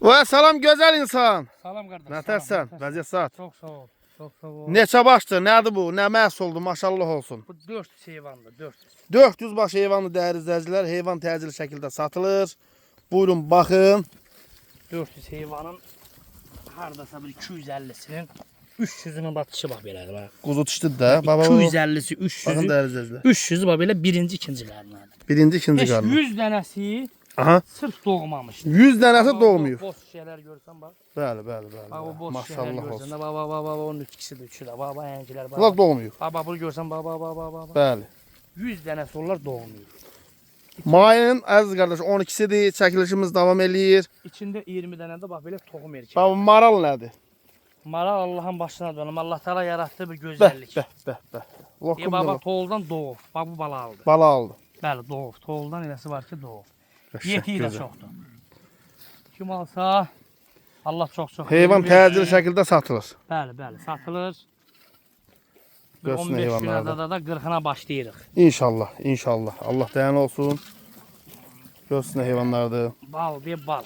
Və salam gözəl insan. Salam qardaş. Nətərsən? Vəziyyət saat. Çox sağ ol. Çox sağ ol. Neçə başdır? Nədir bu? Nə məhsuldur? Maşallah olsun. Bu 400 heyvandır, 400. 400 baş heyvanlı dəyərli izləyicilər. Heyvan təcili şəkildə satılır. Buyurun baxın. 400 heyvanın hardasa bir 250'sinin 300'ünün batışı bax belədir. Bax. Quzu dişlidir də. Baba, 250'si, baxın 300'ü. dəyərli izləyicilər. 300'ü bax belə birinci, ikinci qarnıdır. Birinci, ikinci Heç qarnı. 100 dənəsi Aha. sırf doğmamışdır. 100 dənəsi doğmuyor. Boş şeyler görsən bax. Bəli, bəli, Bax o bəli. boş şeyler Maşallah görsən olsun. də bax onun ütkisi də üçü də. Bax əncilər bax. Bunlar doğmuyor. Bax bunu görsən bax. Bəli. 100 dənəsi onlar doğmuyor. Mayın əziz qardaş 12-sidir. Çəkilişimiz davam eləyir. İçində 20 dənə də bax belə toxum erkək. Bax bu maral nədir? Maral Allah'ın başına dönüm. Allah Teala yarattığı bir Bəh, gözəllik. bəh. Lokum Baba da toğuldan doğub. Bax bu bala aldı. bala aldı. Bəli doğub. Toğuldan eləsi var ki doğub. Qəşəng, Yetiyi də gözəl. çoxdur. Kim alsa Allah çox Heyvan verir. təcili şəkildə satılır. Bəli satılır. Bir Görsün 15 heyvanlarda. günə da 40'ına başlayırıq. İnşallah, inşallah. Allah dayan olsun. Görsün heyvanlardır. Bal bir bal.